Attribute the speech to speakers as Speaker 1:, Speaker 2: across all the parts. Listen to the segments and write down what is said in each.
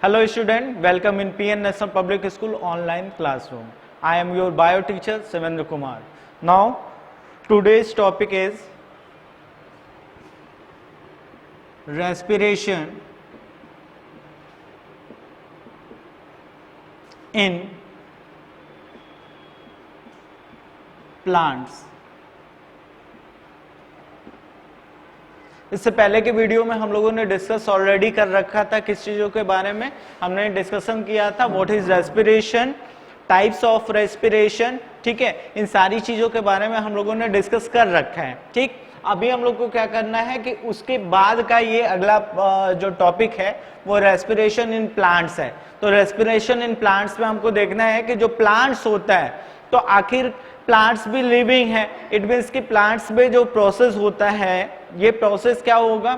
Speaker 1: Hello student, welcome in PN National Public School online classroom. I am your bio teacher Sevendra Kumar. Now today's topic is respiration in plants. इससे पहले के video में हम लोगों ने discuss already कर रखा था किस चीजों के बारे में हमने डिस्कशन किया था, what is respiration, types of respiration, ठीक है। इन सारी चीजों के बारे में हम लोगों ने डिस्कस कर रखा है, ठीक। अभी हम लोग को क्या करना है कि उसके बाद का ये अगला जो टॉपिक है वो रेस्पिरेशन इन प्लांट्स है। तो रेस्पिरेशन इन प्लांट्स में हमको देखना है कि जो प्लांट्स होता है तो आखिर प्लांट्स भी लिविंग है, इट मीन्स कि प्लांट्स में जो प्रोसेस होता है ये प्रोसेस क्या होगा,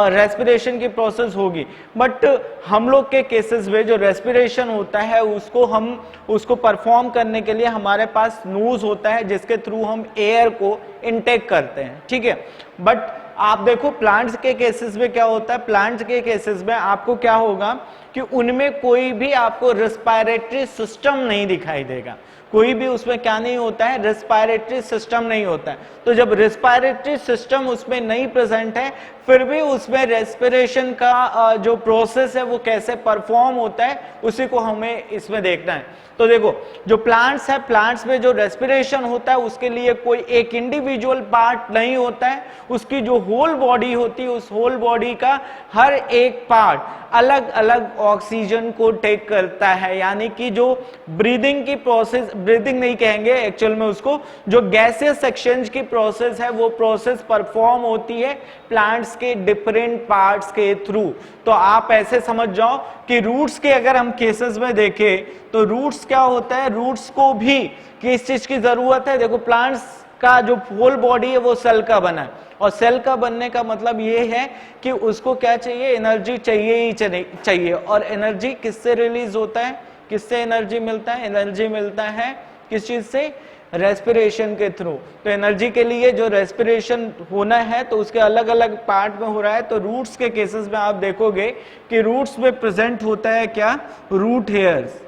Speaker 1: रेस्पिरेशन की प्रोसेस होगी। बट हम लोग के केसेस में जो रेस्पिरेशन होता है उसको परफॉर्म करने के लिए हमारे पास नोज होता है जिसके थ्रू हम एयर को इनटेक करते हैं, ठीक है। बट आप देखो प्लांट्स के केसेस में क्या होता है, प्लांट्स के केसेस में आपको क्या होगा कि उनमें कोई भी आपको रेस्पिरेटरी सिस्टम नहीं दिखाई देगा, कोई भी उसमें क्या नहीं होता है, रेस्पिरेटरी सिस्टम नहीं होता है। तो जब रेस्पिरेटरी सिस्टम उसमें नहीं प्रेजेंट है फिर भी उसमें रेस्पिरेशन का जो प्रोसेस है वो कैसे परफॉर्म होता है उसी को हमें इसमें देखना है। तो देखो जो प्लांट्स है, प्लांट्स में जो रेस्पिरेशन होता है उसके लिए कोई एक इंडिविजुअल पार्ट नहीं होता है, उसकी जो होल बॉडी होती है उस होल बॉडी का हर एक पार्ट अलग अलग ऑक्सीजन को टेक करता है। यानी कि जो ब्रीदिंग की प्रोसेस, ब्रीदिंग नहीं कहेंगे एक्चुअल में उसको, जो गैसियस एक्सचेंज की प्रोसेस है वो प्रोसेस परफॉर्म होती है प्लांट्स के डिफरेंट पार्ट्स के थ्रू। तो आप ऐसे समझ जाओ कि रूट्स के अगर हम केसेस में देखें तो रूट्स क्या होता है, रूट्स को भी किस चीज की जरूरत है। देखो प्लांट्स का जो होल बॉडी है वो सेल का बना है और सेल का बनने का मतलब ये है कि उसको क्या चाहिए, एनर्जी चाहिए ही चाहिए। और एनर्जी किससे रिलीज होता है, किससे एनर्जी मिलता है, एनर्जी मिलता है किस चीज से, रेस्पिरेशन के थ्रू। तो एनर्जी के लिए जो रेस्पिरेशन होना है तो उसके अलग अलग पार्ट में हो रहा है। तो रूट्स के केसेस में आप देखोगे कि रूट्स में प्रेजेंट होता है क्या, रूट हेयर्स,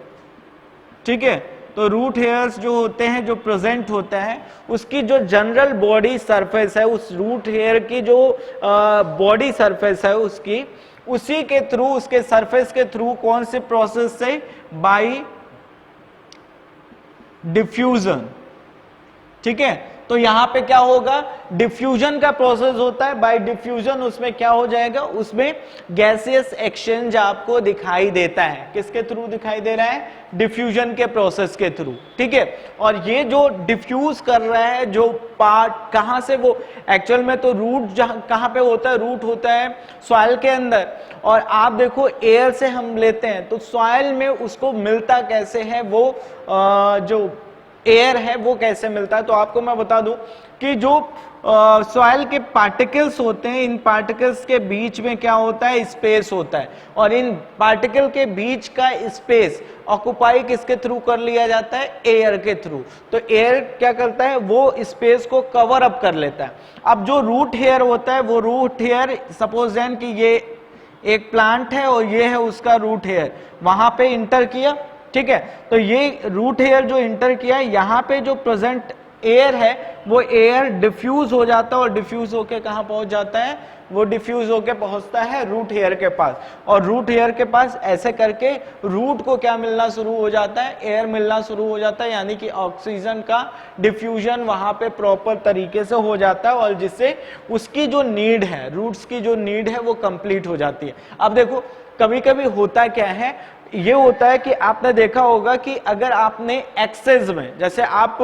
Speaker 1: ठीक है। तो रूट हेयर्स जो होते हैं, जो प्रेजेंट होता है उसकी जो जनरल बॉडी सरफेस है, उस रूट हेयर की जो बॉडी सरफेस है उसकी, उसी के थ्रू, उसके सरफेस के थ्रू कौन से प्रोसेस से, बाय डिफ्यूजन, ठीक है। तो यहां पे क्या होगा, डिफ्यूजन का प्रोसेस होता है, बाय डिफ्यूजन उसमें क्या हो जाएगा, उसमें गैसियस एक्सचेंज आपको दिखाई देता है। किसके थ्रू दिखाई दे रहा है, डिफ्यूजन के प्रोसेस के थ्रू, ठीक है। और ये जो डिफ्यूज कर रहा है जो पार्ट, कहां से, वो एक्चुअल में तो रूट कहां पे होता है, रूट होता है सॉइल के अंदर। और आप देखो एयर से हम लेते हैं तो सॉइल में उसको मिलता कैसे है, वो जो एयर है वो कैसे मिलता है। तो आपको मैं बता दूं कि जो सॉइल के पार्टिकल्स होते हैं, इन पार्टिकल्स के बीच में क्या होता है, स्पेस होता है। और इन पार्टिकल के बीच का स्पेस ऑक्युपाई किसके थ्रू कर लिया जाता है, एयर के थ्रू। तो एयर क्या करता है, वो स्पेस को कवर अप कर लेता है। अब जो रूट हेयर होता है, वो रूट हेयर, सपोज देन कि ये एक प्लांट है और ये है उसका रूट हेयर, वहां पे इंटर किया, ठीक है। तो ये रूट हेयर जो इंटर किया है, यहां पे जो प्रेजेंट एयर है वो एयर डिफ्यूज हो जाता है और डिफ्यूज होके कहां पहुंच जाता है, वो डिफ्यूज होके पहुंचता है रूट हेयर के पास। और रूट हेयर के पास ऐसे करके रूट को क्या मिलना शुरू हो जाता है, एयर मिलना शुरू हो जाता है। यानी कि ऑक्सीजन का डिफ्यूजन वहां पे प्रॉपर तरीके से हो जाता है और जिससे उसकी जो नीड है, रूट्स की जो नीड है वो कंप्लीट हो जाती है। अब देखो कभी कभी होता क्या है, ये होता है कि आपने देखा होगा कि अगर आपने एक्सेस में, जैसे आप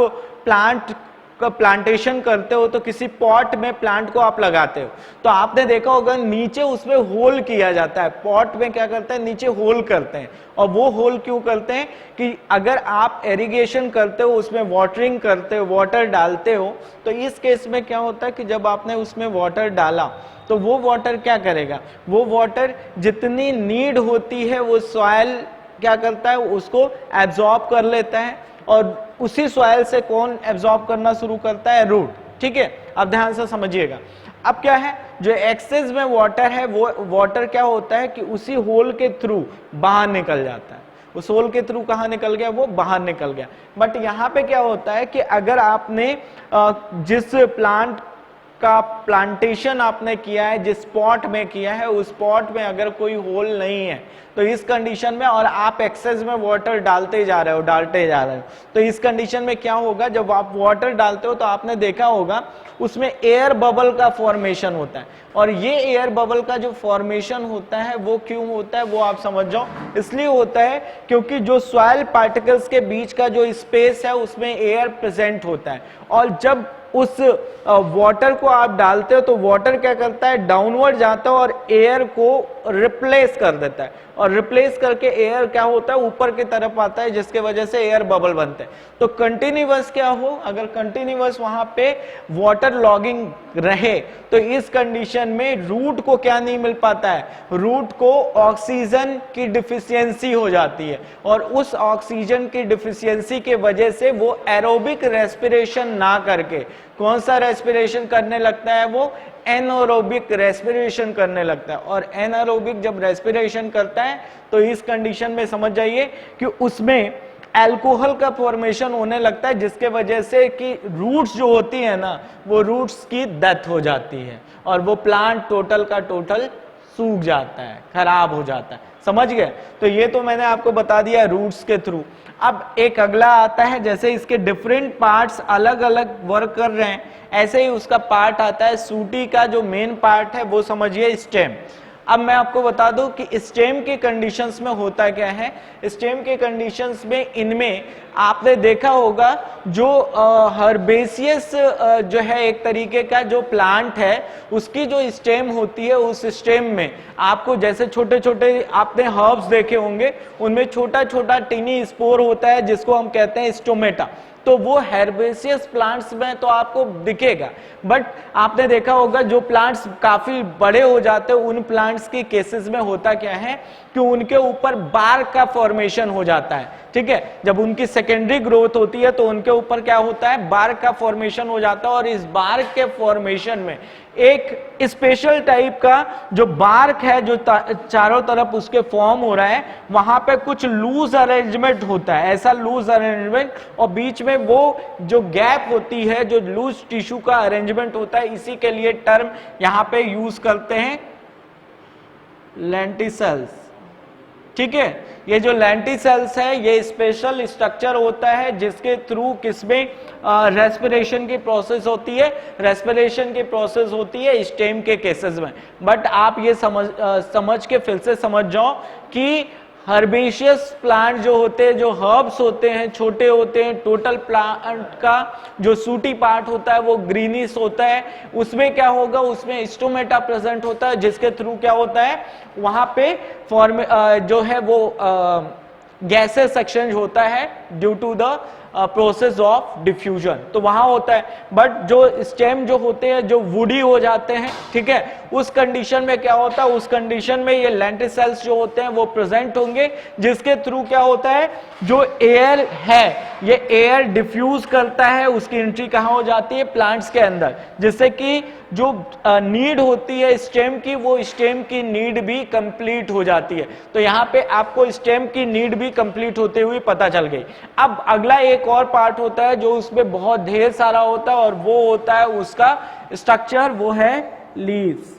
Speaker 1: प्लांट का प्लांटेशन करते हो तो किसी पॉट में प्लांट को आप लगाते हो तो आपने देखा होगा नीचे उसमें होल किया जाता है। पॉट में क्या करते हैं, नीचे होल करते हैं। और वो होल क्यों करते हैं कि अगर आप इरिगेशन करते हो, उसमें वाटरिंग करते हो, वाटर डालते हो, तो इस केस में क्या होता है कि जब आपने उसमें वाटर डाला तो वो वाटर क्या करेगा, वो वाटर जितनी नीड होती है वो सॉइल क्या करता है, उसको एब्जॉर्ब कर लेता है। और उसी सॉइल से कौन एब्जॉर्ब करना शुरू करता है, रूट, ठीक है। अब ध्यान से समझिएगा, अब क्या है, जो एक्सेस में वाटर है वो वाटर क्या होता है कि उसी होल के थ्रू बाहर निकल जाता है, उस होल के थ्रू कहाँ निकल गया, वो बाहर निकल गया। बट यहाँ पे क्या होता है कि अगर आपने जिस प्लांट का प्लांटेशन आपने किया है, जिस स्पॉट में किया है, उस स्पॉट में अगर कोई होल नहीं है तो इस कंडीशन में, और आप एक्सेस में वाटर डालते जा रहे हो, तो इस कंडीशन में क्या होगा, जब आप वाटर डालते हो तो आपने देखा होगा उसमें एयर बबल का फॉर्मेशन होता है। और ये एयर बबल का जो फॉर्मेशन होता है वो क्यों होता है वो आप समझ जाओ। इसलिए होता है क्योंकि जो सॉइल पार्टिकल्स के बीच का जो स्पेस है उसमें एयर प्रेजेंट होता है, और जब उस वाटर को आप डालते हो तो वाटर क्या करता है, डाउनवर्ड जाता है और एयर को रिप्लेस कर देता है, और रिप्लेस करके एयर क्या होता है, ऊपर की तरफ आता है, जिसके वजह से एयर बबल बनते हैं। तो कंटिन्यूअस क्या हो, अगर कंटिन्यूअस वहां पे वाटर लॉगिंग रहे तो इस कंडीशन में रूट को क्या नहीं मिल पाता है, रूट को ऑक्सीजन की डिफिशियंसी हो जाती है, और उस ऑक्सीजन की डिफिशियंसी के वजह से वो एरोबिक रेस्पिरेशन ना करके कौन सा रेस्पिरेशन करने लगता है, वो एनारोबिक रेस्पिरेशन करने लगता है। और एनारोबिक जब रेस्पिरेशन करता है तो इस कंडीशन में समझ जाइए कि उसमें अल्कोहल का फॉर्मेशन होने लगता है, जिसके वजह से कि रूट्स जो होती है ना, वो रूट्स की डेथ हो जाती है और वो प्लांट टोटल का टोटल सूख जाता है, खराब हो जाता है। समझ गए? तो ये तो मैंने आपको बता दिया रूट्स के थ्रू। अब एक अगला आता है, जैसे इसके डिफरेंट पार्ट्स अलग अलग वर्क कर रहे हैं, ऐसे ही उसका पार्ट आता है सूटी का जो मेन पार्ट है वो समझिए स्टेम। अब मैं आपको बता दूं कि स्टेम के कंडीशंस में होता क्या है। स्टेम के कंडीशंस में इनमें आपने देखा होगा जो हर्बेसियस जो है एक तरीके का जो प्लांट है, उसकी जो स्टेम होती है, उस स्टेम में आपको जैसे छोटे छोटे आपने हर्ब्स देखे होंगे, उनमें छोटा छोटा टिनी स्पोर होता है जिसको हम कहते हैं स्टोमेटा। तो वो हेर्बेसियस प्लांट्स में तो आपको दिखेगा, बट आपने देखा होगा जो प्लांट्स काफी बड़े हो जाते हैं उन प्लांट्स के केसेस में होता क्या है कि उनके ऊपर बार्क का फॉर्मेशन हो जाता है। ठीक है, जब उनकी सेकेंडरी ग्रोथ होती है तो उनके ऊपर क्या होता है, बार्क का फॉर्मेशन हो जाता है, और इस बार्क के फॉर्मेशन में एक स्पेशल टाइप का जो बार्क है जो चारों तरफ उसके फॉर्म हो रहा है, वहां पे कुछ लूज अरेंजमेंट होता है, ऐसा लूज अरेंजमेंट, और बीच में वो जो गैप होती है, जो लूज टिश्यू का अरेंजमेंट होता है, इसी के लिए टर्म यहां पे यूज करते हैं लेंटिसेल्स। ठीक है, ये जो लेंटिसेल्स है ये स्पेशल स्ट्रक्चर होता है जिसके थ्रू किसमें रेस्पिरेशन की प्रोसेस होती है, रेस्पिरेशन की प्रोसेस होती है स्टेम के केसेस में। बट आप ये समझ के फिर से समझ जाओ कि हर्बेशियस प्लांट जो होते हैं, जो हर्ब्स होते हैं, छोटे होते हैं, टोटल प्लांट का जो सूटी पार्ट होता है वो ग्रीनिश होता है, उसमें क्या होगा, उसमें स्टोमेटा प्रेजेंट होता है, जिसके थ्रू क्या होता है वहां पे फॉर्म जो है वो गैसेस एक्सचेंज होता है due to the process of diffusion, तो वहां होता है। बट जो स्टेम जो होते हैं जो वुडी हो जाते हैं, ठीक है, उस कंडीशन में क्या होता है, उस कंडीशन में ये लेंटिसेल्स जो होते हैं वो प्रेजेंट होंगे, जिसके थ्रू क्या होता है, जो एयर है ये एयर डिफ्यूज करता है, उसकी एंट्री कहां हो जाती है, प्लांट्स के अंदर, जिससे कि जो नीड होती है स्टेम की, वो स्टेम की नीड भी कंप्लीट हो जाती है। तो यहां पे आपको स्टेम की नीड भी कंप्लीट होते हुए पता चल गई। अब अगला एक और पार्ट होता है जो उसमें बहुत ढेर सारा होता है, और वो होता है उसका स्ट्रक्चर, वो है लीव्स।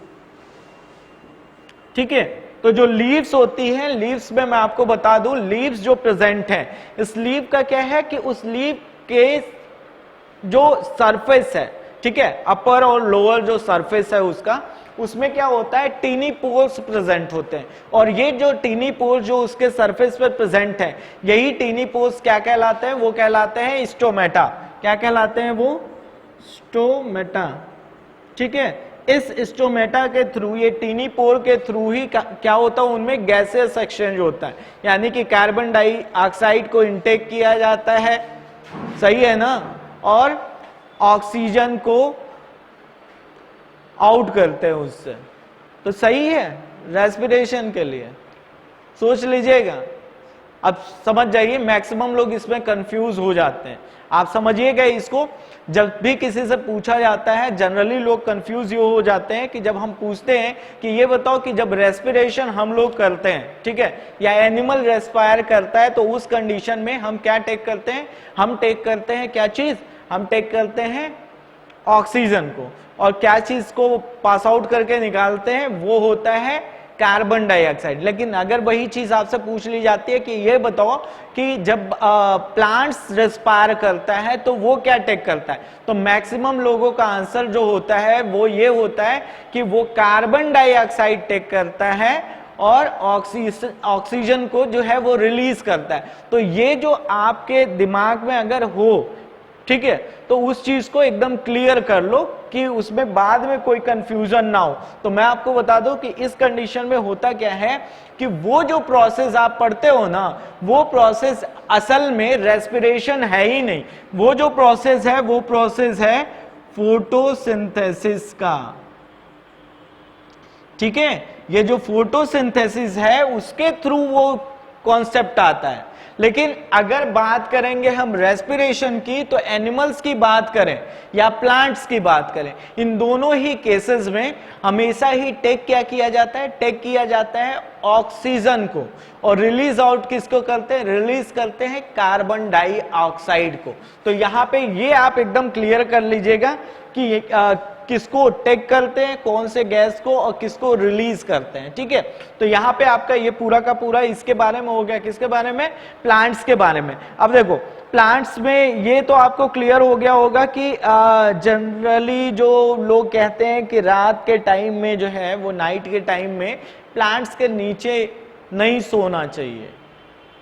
Speaker 1: ठीक है, तो जो लीव्स होती हैं, लीव्स में मैं आपको बता दूं, लीव्स जो प्रेजेंट है, इस लीव का क्या है कि उस लीव के जो सरफेस है, ठीक है, अपर और लोअर जो सरफेस है उसका, उसमें क्या होता है, टीनी पोर्स प्रेजेंट होते हैं, और ये जो टीनी पोर्स जो उसके सरफेस पर प्रेजेंट है, यही टीनी पोर्स क्या कहलाते हैं, वो कहलाते हैं स्टोमेटा। क्या कहलाते हैं वो, स्टोमेटा। ठीक है, इस स्टोमेटा के थ्रू, ये टीनी पोर के थ्रू ही क्या होता है, उनमें गैसेस एक्सचेंज होता है, यानी कि कार्बन डाइऑक्साइड को इनटेक किया जाता है, सही है ना, और ऑक्सीजन को आउट करते हैं उससे। तो सही है रेस्पिरेशन के लिए, सोच लीजिएगा। अब समझ जाइए, मैक्सिमम लोग इसमें कंफ्यूज हो जाते हैं, आप समझिएगा इसको। जब भी किसी से पूछा जाता है, जनरली लोग कंफ्यूज ये हो जाते हैं कि जब हम पूछते हैं कि ये बताओ कि जब रेस्पिरेशन हम लोग करते हैं, ठीक है, या एनिमल रेस्पायर करता है, तो उस कंडीशन में हम क्या टेक करते हैं, हम टेक करते हैं क्या चीज, हम टेक करते हैं ऑक्सीजन को, और क्या चीज को पास आउट करके निकालते हैं, वो होता है कार्बन डाइऑक्साइड। लेकिन अगर वही चीज आपसे पूछ ली जाती है कि ये बताओ कि जब प्लांट्स रेस्पायर करता है तो वो क्या टेक करता है, तो मैक्सिमम लोगों का आंसर जो होता है वो ये होता है कि वो कार्बन डाइऑक्साइड टेक करता है और ऑक्सीजन को जो है वो रिलीज करता है। तो ये जो आपके दिमाग में अगर हो, ठीक है, तो उस चीज को एकदम क्लियर कर लो कि उसमें बाद में कोई कंफ्यूजन ना हो। तो मैं आपको बता दूं कि इस कंडीशन में होता क्या है कि वो जो प्रोसेस आप पढ़ते हो ना, वो प्रोसेस असल में रेस्पिरेशन है ही नहीं। वो जो प्रोसेस है वो प्रोसेस है फोटोसिंथेसिस का, ठीक है। ये जो फोटोसिंथेसिस है उसके थ्रू वो कॉन्सेप्ट आता है। लेकिन अगर बात करेंगे हम रेस्पिरेशन की, तो एनिमल्स की बात करें या प्लांट्स की बात करें, इन दोनों ही केसेस में हमेशा ही टेक क्या किया जाता है, टेक किया जाता है ऑक्सीजन को, और रिलीज आउट किसको करते हैं, रिलीज करते हैं कार्बन डाइऑक्साइड को। तो यहां पे ये आप एकदम क्लियर कर लीजिएगा कि किसको टेक करते हैं, कौन से गैस को, और किसको रिलीज करते हैं, ठीक है। तो यहाँ पे आपका ये पूरा का पूरा इसके बारे में हो गया, किसके बारे में, प्लांट्स के बारे में। अब देखो प्लांट्स में ये तो आपको क्लियर हो गया होगा कि जनरली जो लोग कहते हैं कि रात के टाइम में जो है वो, नाइट के टाइम में प्लांट्स के नीचे नहीं सोना चाहिए।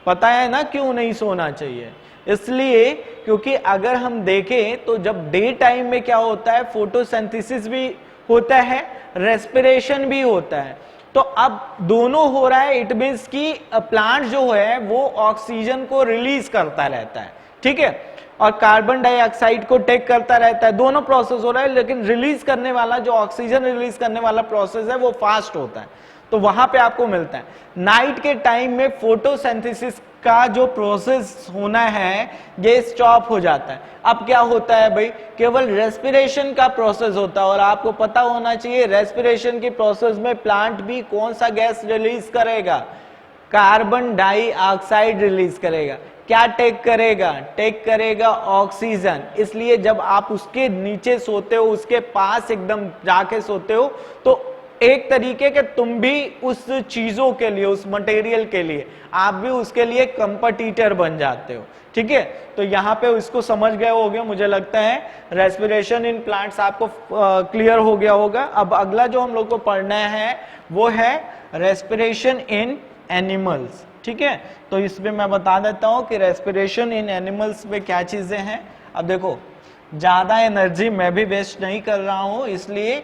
Speaker 1: पता है ना क्यों नहीं सोना चाहिए, इसलिए क्योंकि अगर हम देखें तो जब डे टाइम में क्या होता है, फोटोसिंथेसिस भी होता है, रेस्पिरेशन भी होता है। तो अब दोनों हो रहा है, इट मींस कि प्लांट जो है वो ऑक्सीजन को रिलीज करता रहता है, ठीक है, और कार्बन डाइऑक्साइड को टेक करता रहता है। दोनों प्रोसेस हो रहा है, लेकिन रिलीज करने वाला, जो ऑक्सीजन रिलीज करने वाला प्रोसेस है वो फास्ट होता है, तो वहां पे आपको मिलता है। नाइट के टाइम में फोटोसिंथेसिस का जो प्रोसेस होना है ये स्टॉप हो जाता है। अब क्या होता है भाई, केवल रेस्पिरेशन का प्रोसेस होता है, और आपको पता होना चाहिए रेस्पिरेशन की प्रोसेस में प्लांट भी कौन सा गैस रिलीज करेगा, कार्बन डाइऑक्साइड रिलीज करेगा। क्या टेक करेगा, टेक करेगा ऑक्सीजन। इसलिए जब आप उसके नीचे सोते हो, उसके पास एकदम जाके सोते हो, तो एक तरीके के तुम भी उस चीजों के लिए, उस मटेरियल के लिए, आप भी उसके लिए कंपटीटर बन जाते हो, ठीक है। तो यहाँ पे इसको समझ गए होगे, मुझे लगता है रेस्पिरेशन इन प्लांट्स आपको क्लियर हो गया होगा। अब अगला जो हम लोग को पढ़ना है वो है रेस्पिरेशन इन एनिमल्स, ठीक है। तो इसमें मैं बता देता हूं कि रेस्पिरेशन इन एनिमल्स में क्या चीजें हैं। अब देखो ज्यादा एनर्जी मैं भी वेस्ट नहीं कर रहा हूं, इसलिए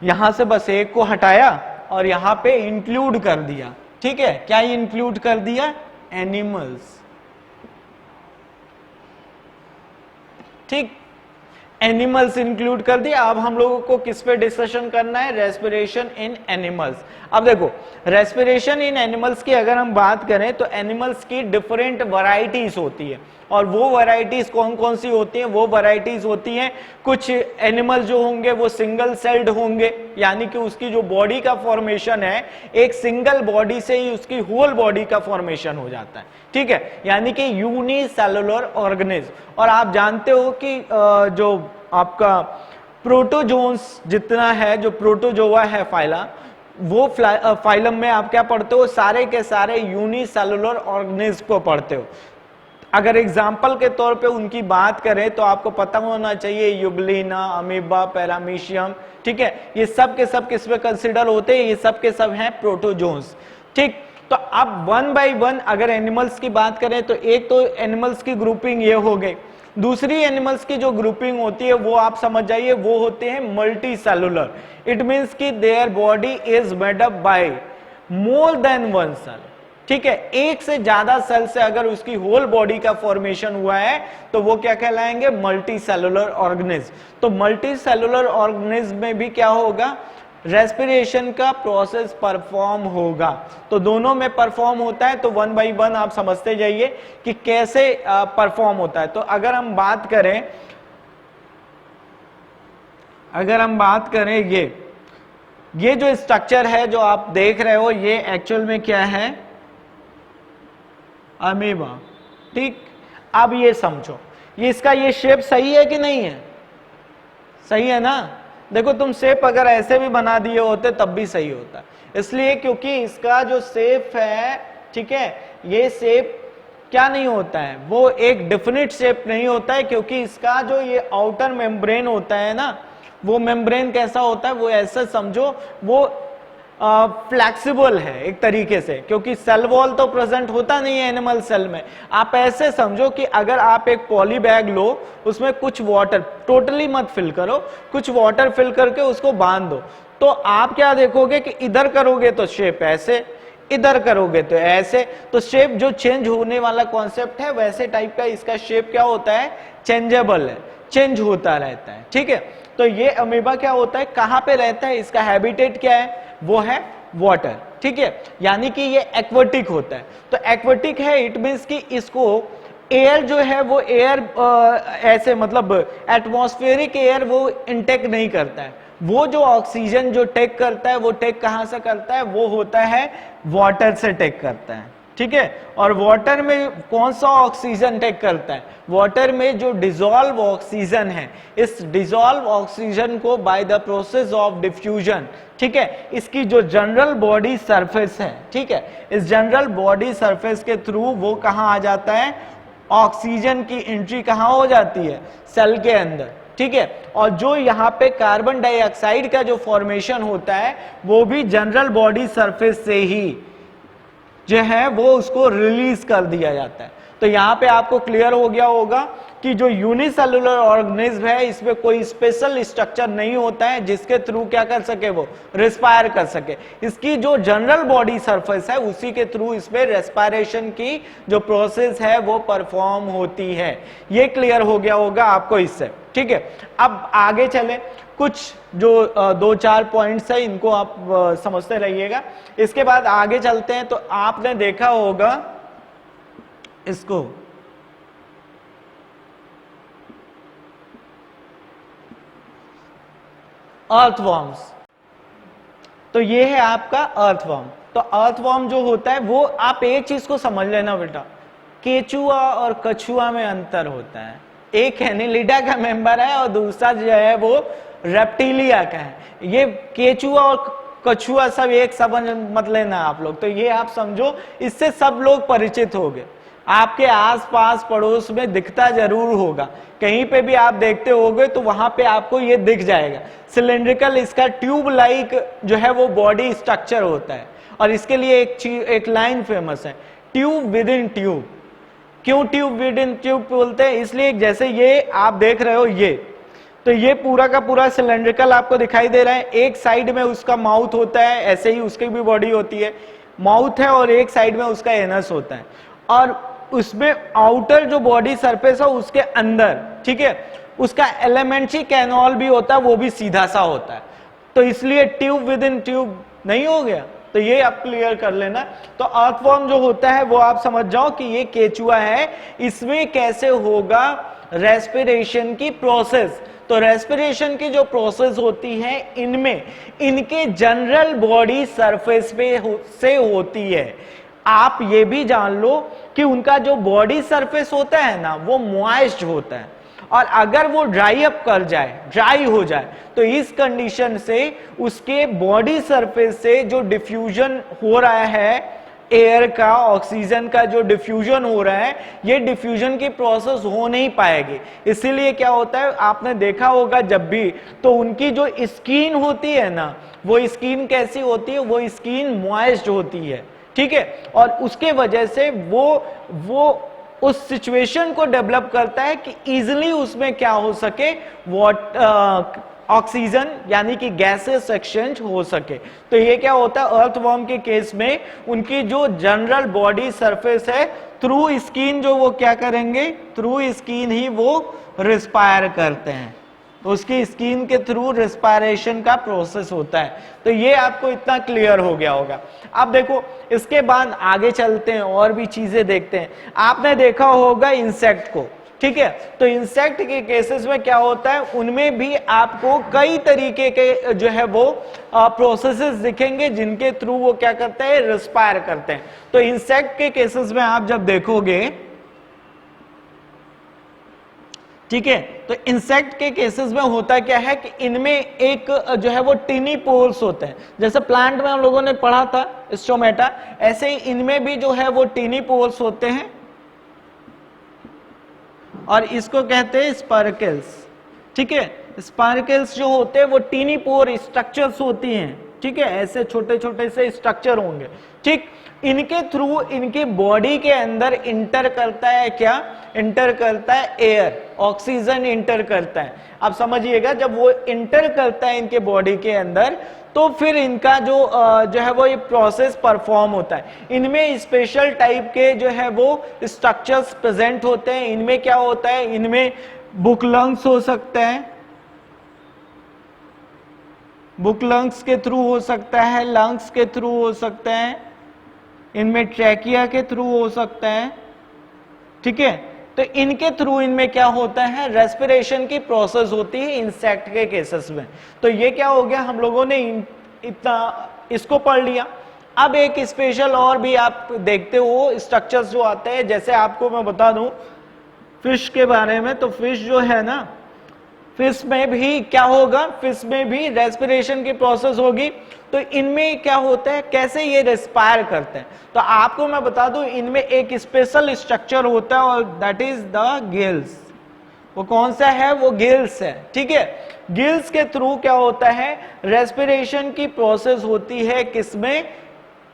Speaker 1: यहां से बस एक को हटाया और यहां पे इंक्लूड कर दिया, ठीक है। क्या इंक्लूड कर दिया, एनिमल्स, ठीक, एनिमल्स इंक्लूड कर दिया। अब हम लोगों को किस पे डिस्कशन करना है, रेस्पिरेशन इन एनिमल्स। अब देखो रेस्पिरेशन इन एनिमल्स की अगर हम बात करें तो एनिमल्स की डिफरेंट वैरायटीज होती है, और वो वैरायटीज कौन कौन सी होती हैं, वो वैरायटीज होती हैं, कुछ एनिमल जो होंगे वो सिंगल सेल्ड होंगे, यानी कि उसकी जो बॉडी का फॉर्मेशन है एक सिंगल बॉडी से ही उसकी होल बॉडी का फॉर्मेशन हो जाता है, ठीक है, यानी कि यूनिसेलुलर ऑर्गेनिज्म। और आप जानते हो कि जो आपका प्रोटोजोन्स जितना है, जो प्रोटोजोआ है फाइला, वो फाइलम में आप क्या पढ़ते हो, सारे के सारे यूनिसेलुलर ऑर्गेनिज्म को पढ़ते हो। अगर एग्जाम्पल के तौर पे उनकी बात करें तो आपको पता होना चाहिए यूग्लिना, अमीबा, पैरामीशियम, ठीक है, ये सब के सब किस में कंसिडर होते हैं, ये सब के सब हैं प्रोटोजोन्स, ठीक। तो अब वन बाय वन अगर एनिमल्स की बात करें तो एक तो एनिमल्स की ग्रुपिंग ये हो गई, दूसरी एनिमल्स की जो ग्रुपिंग होती है वो आप समझ जाइए, वो होते हैं मल्टी सेलुलर। इट मींस कि their body is made up by more than one cell, ठीक है, एक से ज्यादा सेल से अगर उसकी होल बॉडी का फॉर्मेशन हुआ है तो वो क्या कहलाएंगे, मल्टी सेलुलर ऑर्गेनिज्म। तो मल्टी सेलुलर ऑर्गेनिज्म में भी क्या होगा, रेस्पिरेशन का प्रोसेस परफॉर्म होगा। तो दोनों में परफॉर्म होता है, तो 1 बाई 1 आप समझते जाइए कि कैसे परफॉर्म होता है। तो अगर हम बात करें ये जो स्ट्रक्चर है जो आप देख रहे हो, ये एक्चुअल में क्या है, अमीबा। ठीक, अब ये समझो, ये इसका ये शेप सही है कि नहीं है? सही है ना? देखो तुम शेप अगर ऐसे भी बना दिए होते तब भी सही होता, इसलिए क्योंकि इसका जो शेप है, ठीक है, ये शेप क्या नहीं होता है, वो एक डेफिनेट शेप नहीं होता है, क्योंकि इसका जो ये आउटर मेम्ब्रेन होता है ना, वो मेम्ब्रेन कैसा होता है, वो ऐसा समझो, वो फ्लेक्सिबल है एक तरीके से, क्योंकि सेल वॉल तो प्रेजेंट होता नहीं है एनिमल सेल में। आप ऐसे समझो कि अगर आप एक पॉली बैग लो, उसमें कुछ वाटर, टोटली मत फिल करो, कुछ वाटर फिल करके उसको बांध दो, तो आप क्या देखोगे कि इधर करोगे तो शेप ऐसे, इधर करोगे तो ऐसे, तो शेप जो चेंज होने वाला कॉन्सेप्ट है, वैसे टाइप का इसका शेप क्या होता है, चेंजेबल है, चेंज होता रहता है। ठीक है, तो ये अमीबा क्या होता है, कहां पे रहता है, इसका हैबिटेट क्या है, वो है वाटर। ठीक है, यानी कि ये एक्वेटिक होता है। तो एक्वेटिक है, इट मींस कि इसको एयर जो है वो एयर ऐसे मतलब एटमॉस्फेरिक एयर वो इनटेक नहीं करता है, वो जो ऑक्सीजन जो टेक करता है, वो टेक कहां से करता है, वो होता है वाटर से टेक करता है। ठीक है, और वाटर में कौन सा ऑक्सीजन टेक करता है, वाटर में जो डिसॉल्व ऑक्सीजन है, इस डिसॉल्व ऑक्सीजन को by the process of diffusion, ठीक है, इसकी जो जनरल बॉडी सरफेस है, ठीक है, इस जनरल बॉडी सरफेस के थ्रू वो कहां आ जाता है, ऑक्सीजन की एंट्री कहां हो जाती है, सेल के अंदर। ठीक है, और जो यहाँ पे कार्बन डाइऑक्साइड का जो फॉर्मेशन होता है, वो भी जनरल बॉडी सरफेस से ही जो है वो उसको रिलीज कर दिया जाता है। तो यहां पे आपको क्लियर हो गया होगा कि जो यूनिसेलुलर ऑर्गेनिज्म है, इसमें कोई स्पेशल स्ट्रक्चर नहीं होता है जिसके थ्रू क्या कर सके, वो रेस्पायर कर सके। इसकी जो जनरल बॉडी सरफेस है, उसी के थ्रू इसमें रेस्पायरेशन की जो प्रोसेस है वो परफॉर्म होती है। ये क्लियर हो गया होगा आपको इससे। ठीक है, अब आगे चले, कुछ जो 2-4 पॉइंट्स है इनको आप समझते रहिएगा। इसके बाद आगे चलते हैं। तो आपने देखा होगा इसको, अर्थवॉर्म्स। तो ये है आपका अर्थवॉर्म। तो अर्थवॉर्म जो होता है वो, आप एक चीज को समझ लेना बेटा, केचुआ और कछुआ में अंतर होता है। एक एनिलिडा का मेंबर है और दूसरा जो है वो रेप्टिलिया का है। ये केचुआ और कछुआ सब एक समझ मत लेना आप लोग, तो ये आप समझो, इससे सब लोग परिचित हो गए। आपके आसपास पड़ोस में दिखता जरूर होगा, कहीं पे भी आप देखते होगे तो वहां पे आपको ये दिख जाएगा। सिलेंड्रिकल इसका ट्यूब लाइक जो है वो बॉडी स्ट्रक्चर होता है, और इसके लिए एक लाइन फेमस है, ट्यूब विद इन ट्यूब। क्यों ट्यूब विद इन ट्यूब बोलते हैं, इसलिए जैसे ये आप देख रहे हो, ये तो ये पूरा का पूरा सिलेंड्रिकल आपको दिखाई दे रहा है। एक साइड में उसका माउथ होता है, ऐसे ही उसकी भी बॉडी होती है, माउथ है, और एक साइड में उसका एनस होता है, और उसमें आउटर जो बॉडी सरफेस है उसके अंदर, ठीक है, उसका एलिमेंट्री कैनॉल भी होता है, वो भी सीधा सा होता है। तो इसलिए ट्यूब विद इन ट्यूब नहीं हो गया, तो ये आप क्लियर कर लेना। तो अर्थवॉर्म जो होता है वो आप समझ जाओ कि ये केचुआ है। इसमें कैसे होगा रेस्पिरेशन की प्रोसेस, तो रेस्पिरेशन की जो प्रोसेस होती है इनमें, इनके जनरल बॉडी सरफेस पे से होती है। आप ये भी जान लो कि उनका जो बॉडी सरफेस होता है ना, वो मॉइस्ट होता है, और अगर वो ड्राई अप कर जाए, ड्राई हो जाए, तो इस कंडीशन से उसके बॉडी सरफेस से जो डिफ्यूजन हो रहा है एयर का, ऑक्सीजन का जो डिफ्यूजन हो रहा है, ये डिफ्यूजन की प्रोसेस हो नहीं पाएगी। इसीलिए क्या होता है, आपने देखा होगा जब भी, तो उनकी जो स्किन होती है ना, वो स्किन कैसी होती है, वो स्किन मॉइस्ट होती है। ठीक है, और उसके वजह से वो उस सिचुएशन को डेवलप करता है कि इजिली उसमें क्या हो सके, ऑक्सीजन यानी कि गैसेस एक्सचेंज हो सके। तो ये क्या होता है, अर्थवॉर्म के केस में उनकी जो जनरल बॉडी सरफेस है, थ्रू स्किन जो वो क्या करेंगे, थ्रू स्किन ही वो रिस्पायर करते हैं। उसकी स्किन के थ्रू रेस्पिरेशन का प्रोसेस होता है। तो ये आपको इतना क्लियर हो गया होगा। अब देखो इसके बाद आगे चलते हैं और भी चीजें देखते हैं। आपने देखा होगा इंसेक्ट को, ठीक है, तो इंसेक्ट के केसेस में क्या होता है, उनमें भी आपको कई तरीके के जो है वो प्रोसेसेस दिखेंगे जिनके थ्रू वो क्या करते हैं, रेस्पायर करते हैं। तो इंसेक्ट के केसेस में आप जब देखोगे, ठीक है, तो इंसेक्ट के केसेस में होता क्या है कि इनमें एक जो है वो टिनी पोर्स होते हैं। जैसे प्लांट में हम लोगों ने पढ़ा था स्टोमेटा, ऐसे ही इनमें भी जो है वो टिनी पोर्स होते हैं और इसको कहते हैं स्पार्कल्स। ठीक है, स्पार्कल्स जो होते हैं वो टीनी पोर स्ट्रक्चर्स होती हैं। ठीक है, ऐसे छोटे छोटे से स्ट्रक्चर होंगे। ठीक, इनके थ्रू इनकी बॉडी के अंदर इंटर करता है क्या, इंटर करता है एयर, ऑक्सीजन इंटर करता है। अब समझिएगा, जब वो इंटर करता है इनके बॉडी के अंदर तो फिर इनका जो है वो ये प्रोसेस परफॉर्म होता है। इनमें स्पेशल टाइप के जो है वो स्ट्रक्चर्स प्रेजेंट होते हैं। इनमें क्या होता है, इनमें बुक लंग्स हो सकते हैं, बुक लंग्स के थ्रू हो सकता है, लंग्स के थ्रू हो सकता है, इनमें ट्रैकिया के थ्रू हो सकता है। ठीक है, तो इनके थ्रू इनमें क्या होता है, रेस्पिरेशन की प्रोसेस होती है इंसेक्ट के केसेस में। तो ये क्या हो गया, हम लोगों ने इतना इसको पढ़ लिया। अब एक स्पेशल और भी आप देखते हो स्ट्रक्चर्स जो आते हैं, जैसे आपको मैं बता दूं फिश के बारे में, तो फिश जो है ना, फिश में भी क्या होगा, फिश में भी रेस्पिरेशन की प्रोसेस होगी। तो इनमें क्या होता है, कैसे ये रेस्पायर करते हैं, तो आपको मैं बता दूं इनमें एक स्पेशल स्ट्रक्चर होता है और दैट इज द गिल्स। वो कौन सा है, वो गिल्स है। ठीक है, गिल्स के थ्रू क्या होता है, रेस्पिरेशन की प्रोसेस होती है, किसमें,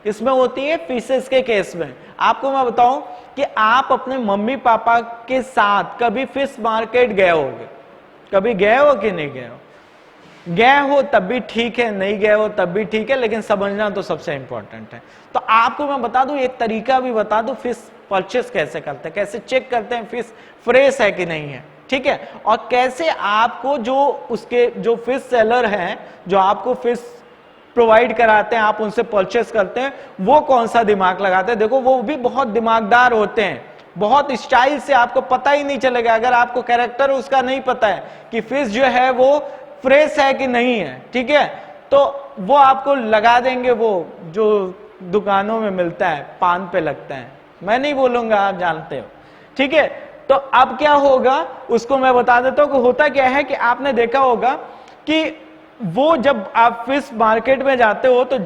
Speaker 1: किसमें होती है, फिशेस के केस में। आपको मैं बताऊं कि आप अपने मम्मी पापा के साथ कभी फिश मार्केट गए होगे, कभी गए हो कि नहीं गए हो, गए हो तब भी ठीक है, नहीं गए हो तब भी ठीक है, लेकिन समझना तो सबसे इंपॉर्टेंट है। तो आपको मैं बता दूं, एक तरीका भी बता दूं फिश परचेस कैसे करते हैं, कैसे चेक करते हैं फिश फ्रेश है कि नहीं है। ठीक है, और कैसे आपको जो उसके जो फिश सेलर हैं, जो आपको फिश प्रोवाइड कराते हैं, आप उनसे परचेस करते हैं, वो कौन सा दिमाग लगाते हैं। देखो वो भी बहुत दिमागदार होते हैं, बहुत स्टाइल से, आपको पता ही नहीं चलेगा अगर आपको कैरेक्टर उसका नहीं पता है कि फिश जो है वो फ्रेश है कि नहीं है। ठीक है, तो वो आपको लगा देंगे, वो जो दुकानों में मिलता है, पान पे लगता है, मैं नहीं बोलूंगा, आप जानते हो। ठीक है, तो अब क्या होगा उसको मैं बता देता हूं कि होता क्या है कि आपने देखा होगा कि वो जब आप फिश मार्केट में जाते हो तो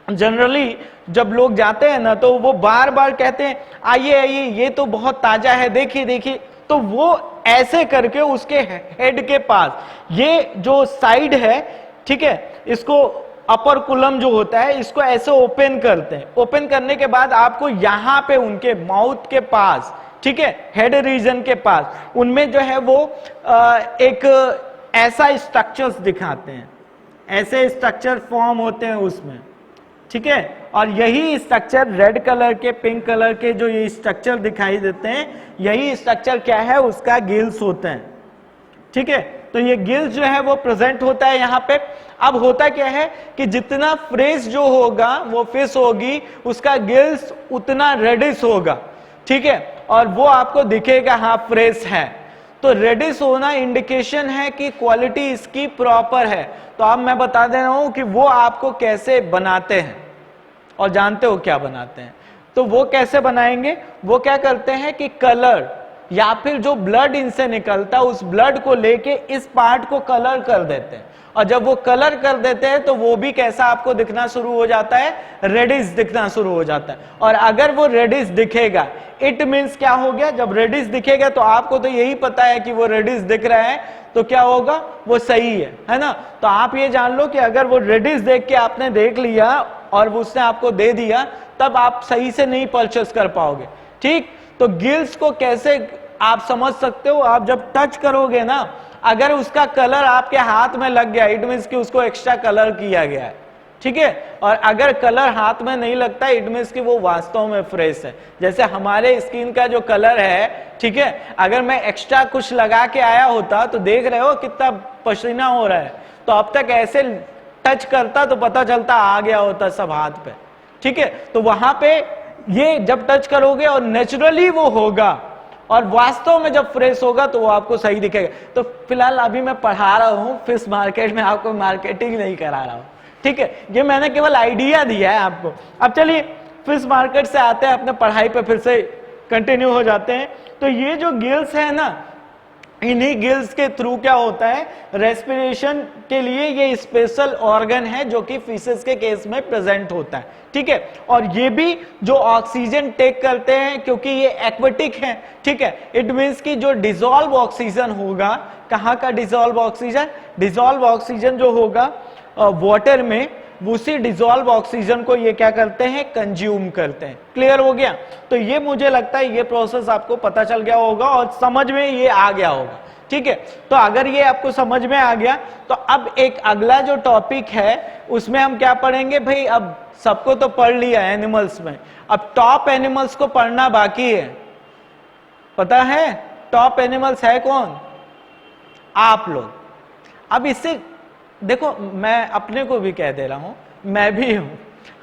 Speaker 1: जनरली जब लोग जाते हैं ना, तो वो बार बार कहते हैं आइए आइए, ये तो बहुत ताजा है, देखिए देखिए। तो वो ऐसे करके उसके हेड के पास, ये जो साइड है, ठीक है, इसको अपर कुलम जो होता है, इसको ऐसे ओपन करते हैं। ओपन करने के बाद आपको यहां पे उनके माउथ के पास, ठीक है, हेड रीजन के पास, उनमें जो है वो एक ऐसा स्ट्रक्चर्स दिखाते हैं, ऐसे स्ट्रक्चर फॉर्म होते हैं उसमें। ठीक है, और यही स्ट्रक्चर रेड कलर के, पिंक कलर के जो ये स्ट्रक्चर दिखाई देते हैं, यही स्ट्रक्चर क्या है, उसका गिल्स होते हैं। ठीक है, तो ये गिल्स जो है वो प्रेजेंट होता है यहाँ पे। अब होता क्या है कि जितना फ्रेश जो होगा वो फिश होगी, उसका गिल्स उतना रेडिश होगा। ठीक है, और वो आपको दिखेगा हाँ फ्रेश है। तो रेडिश होना इंडिकेशन है कि क्वालिटी इसकी प्रॉपर है। तो अब मैं बता दे रहा हूं कि वो आपको कैसे बनाते हैं, और जानते हो क्या बनाते हैं। तो वो कैसे बनाएंगे, वो क्या करते हैं कि कलर या फिर जो ब्लड इनसे निकलता है, उस ब्लड को लेके इस पार्ट को कलर कर देते हैं। और जब वो कलर कर देते हैं तो वो भी कैसा आपको दिखना शुरू हो जाता है, रेडिश दिखना शुरू हो जाता है। और अगर वो रेडिश दिखेगा, इट मीन्स क्या हो गया, जब रेडिश दिखेगा तो आपको तो यही पता है कि वो रेडिश दिख रहा है, तो क्या होगा, वो सही है ना। तो आप ये जान लो कि अगर वो रेडिश देख के आपने देख लिया और उसने आपको दे दिया, तब आप सही से नहीं परचेस कर पाओगे। ठीक, तो गिल्स को कैसे आप समझ सकते हो, आप जब टच करोगे ना, अगर उसका कलर आपके हाथ में लग गया, इट मीन्स कि उसको एक्स्ट्रा कलर किया गया है। ठीक है, और अगर कलर हाथ में नहीं लगता, इट मीन्स कि वो वास्तव में फ्रेश है। जैसे हमारे स्किन का जो कलर है, ठीक है, अगर मैं एक्स्ट्रा कुछ लगा के आया होता, तो देख रहे हो कितना पसीना हो रहा है, तो अब तक ऐसे टच करता तो पता चलता आ गया होता सब हाथ पे, ठीक है। तो वहां पे ये जब टच करोगे और नेचुरली वो होगा, और वास्तव में जब फ्रेश होगा तो वो आपको सही दिखेगा। तो फिलहाल अभी मैं पढ़ा रहा हूं फिश मार्केट में, आपको मार्केटिंग नहीं करा रहा हूं, ठीक है। ये मैंने केवल आइडिया दिया है आपको। अब चलिए फिश मार्केट से आते हैं, अपने पढ़ाई पे फिर से कंटिन्यू हो जाते हैं। तो ये जो गिल्स है ना, इन्हीं गिल्स के थ्रू क्या होता है, रेस्पिरेशन के लिए ये स्पेशल ऑर्गन है जो कि फिशेस के केस में प्रेजेंट होता है, ठीक है। और ये भी जो ऑक्सीजन टेक करते हैं क्योंकि ये एक्वेटिक है, ठीक है। इट मींस कि जो डिसॉल्व ऑक्सीजन होगा, कहाँ का डिसॉल्व ऑक्सीजन, डिसॉल्व ऑक्सीजन जो होगा वाटर में, उसी डिसॉल्व ऑक्सीजन को ये क्या करते हैं, कंज्यूम करते हैं। क्लियर हो गया। तो ये मुझे लगता है ये प्रोसेस आपको पता चल गया होगा और समझ में ये आ गया होगा, ठीक है। तो अगर ये आपको समझ में आ गया तो अब एक अगला जो टॉपिक है उसमें हम क्या पढ़ेंगे भाई। अब सबको तो पढ़ लिया एनिमल्स में, अब टॉप एनिमल्स को पढ़ना बाकी है। पता है टॉप एनिमल्स है कौन, आप लोग। अब इससे देखो, मैं अपने को भी कह दे रहा हूं, मैं भी हूं,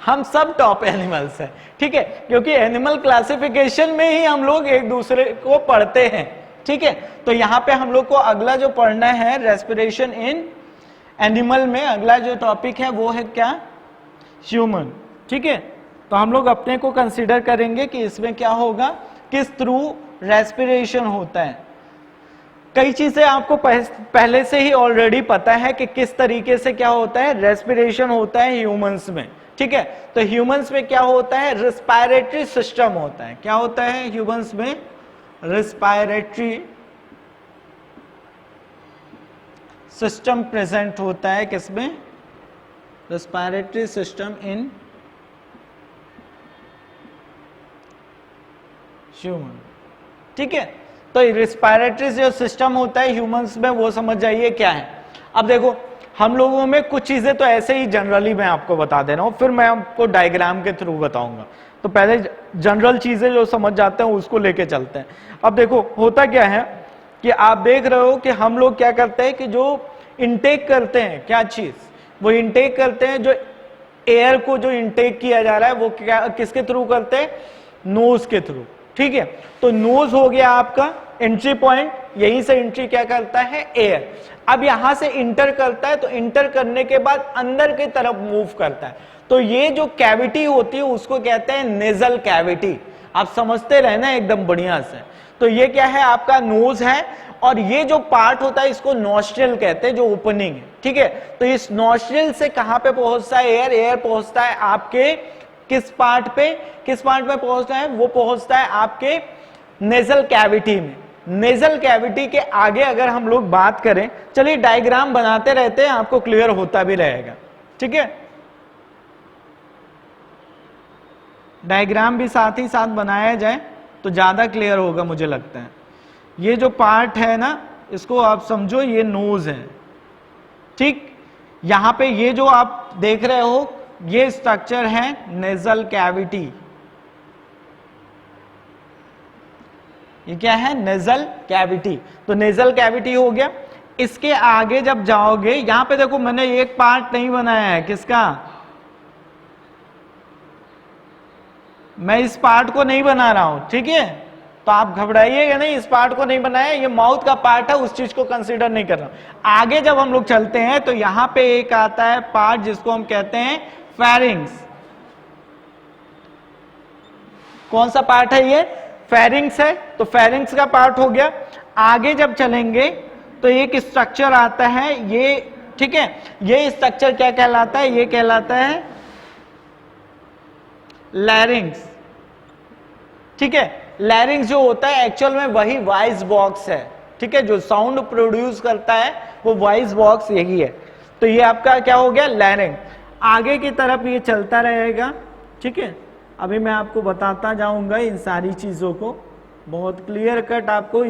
Speaker 1: हम सब टॉप एनिमल्स हैं, ठीक है। क्योंकि एनिमल क्लासिफिकेशन में ही हम लोग एक दूसरे को पढ़ते हैं, ठीक है। तो यहां पे हम लोग को अगला जो पढ़ना है रेस्पिरेशन इन एनिमल में, अगला जो टॉपिक है वो है क्या, ह्यूमन, ठीक है। तो हम लोग अपने को कंसीडर करेंगे कि इसमें क्या होगा, किस थ्रू रेस्पिरेशन होता है। कई चीजें आपको पहले से ही ऑलरेडी पता है कि किस तरीके से क्या होता है, रेस्पिरेशन होता है ह्यूमंस में, ठीक है। तो ह्यूमंस में क्या होता है, रेस्पिरेटरी सिस्टम होता है। क्या होता है ह्यूमंस में, रेस्पिरेटरी सिस्टम प्रेजेंट होता है। किसमें, रेस्पिरेटरी सिस्टम इन ह्यूमन, ठीक है। तो रेस्पिरेटरी जो सिस्टम होता है ह्यूमंस में, वो समझ जाइए क्या है। अब देखो हम लोगों में कुछ चीजें तो ऐसे ही जनरली मैं आपको बता दे रहा हूं, फिर मैं आपको डायग्राम के थ्रू बताऊंगा। तो पहले जनरल चीजें जो समझ जाते हैं उसको लेके चलते हैं। अब देखो होता क्या है कि आप देख रहे हो कि हम लोग क्या करते हैं कि जो इनटेक करते हैं, क्या चीज, वो इनटेक करते हैं, जो एयर को जो इनटेक किया जा रहा है वो क्या, किसके थ्रू करते हैं, नोज के थ्रू, ठीक है। तो नोज हो गया आपका एंट्री पॉइंट, यहीं से एंट्री क्या करता है, एयर। अब यहां से इंटर करता है, तो इंटर करने के बाद अंदर की तरफ मूव करता है। तो ये जो कैविटी होती है उसको कहते हैं नेजल कैविटी। आप समझते रहना एकदम बढ़िया से। तो ये क्या है, आपका नोज है, और ये जो पार्ट होता है इसको नॉस्ट्रिल कहते हैं, जो ओपनिंग है, ठीक है। तो इस नॉस्ट्रिल से कहां पे पहुंचता है एयर, एयर पहुंचता है आपके किस पार्ट पे, किस पार्ट में पहुंचता है, वो पहुंचता है आपके नेजल कैविटी में। नेजल कैविटी के आगे अगर हम लोग बात करें, चलिए डायग्राम बनाते रहते हैं, आपको क्लियर होता भी रहेगा, ठीक है। डायग्राम भी साथ ही साथ बनाया जाए तो ज्यादा क्लियर होगा मुझे लगता है। ये जो पार्ट है ना, इसको आप समझो ये नोज है, ठीक। यहां पे ये जो आप देख रहे हो ये स्ट्रक्चर है नेजल कैविटी। ये क्या है, नेजल कैविटी। तो नेजल कैविटी हो गया। इसके आगे जब जाओगे, यहां पे देखो मैंने एक पार्ट नहीं बनाया है, किसका, मैं इस पार्ट को नहीं बना रहा हूं, ठीक है। तो आप घबराइएगा नहीं, इस पार्ट को नहीं बनाया, ये माउथ का पार्ट है, उस चीज को कंसीडर नहीं कर रहा हूं। आगे जब हम लोग चलते हैं तो यहां पे एक आता है पार्ट जिसको हम कहते हैं फेरिंग्स। कौन सा पार्ट है ये, फेरिंग्स है। तो फेरिंग्स का पार्ट हो गया। आगे जब चलेंगे तो एक स्ट्रक्चर आता है ये, ठीक है। ये स्ट्रक्चर क्या कहलाता है, ये कहलाता है लैरिंग्स, ठीक है। लैरिंग्स जो होता है एक्चुअल में वही वॉइस बॉक्स है, ठीक है। जो साउंड प्रोड्यूस करता है वो वॉइस बॉक्स यही है। तो ये आपका क्या हो गया, लैरिंग। आगे की तरफ ये चलता रहेगा, ठीक है। अभी मैं आपको बताता जाऊंगा इन सारी चीजों को, बहुत क्लियर कट आपको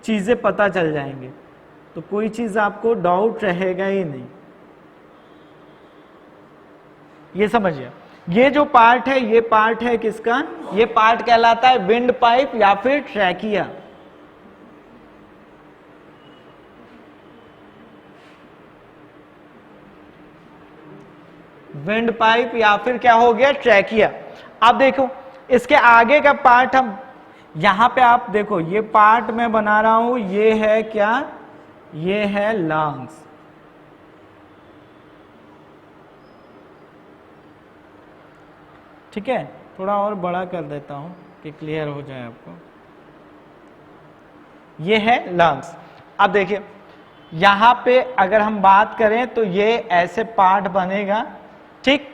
Speaker 1: चीजें पता चल जाएंगे, तो कोई चीज आपको डाउट रहेगा ही नहीं। ये समझिए, ये जो पार्ट है ये पार्ट है किसका, ये पार्ट कहलाता है विंड पाइप या फिर ट्रैकिया। विंड पाइप या फिर क्या हो गया ट्रैकिया। अब देखो इसके आगे का पार्ट हम यहां पे आप देखो ये पार्ट मैं बना रहा हूं, ये है क्या, ये है लंग्स। ठीक है, थोड़ा और बड़ा कर देता हूं कि क्लियर हो जाए आपको। ये है लंग्स। अब देखिए यहां पे अगर हम बात करें तो ये ऐसे पार्ट बनेगा। ठीक,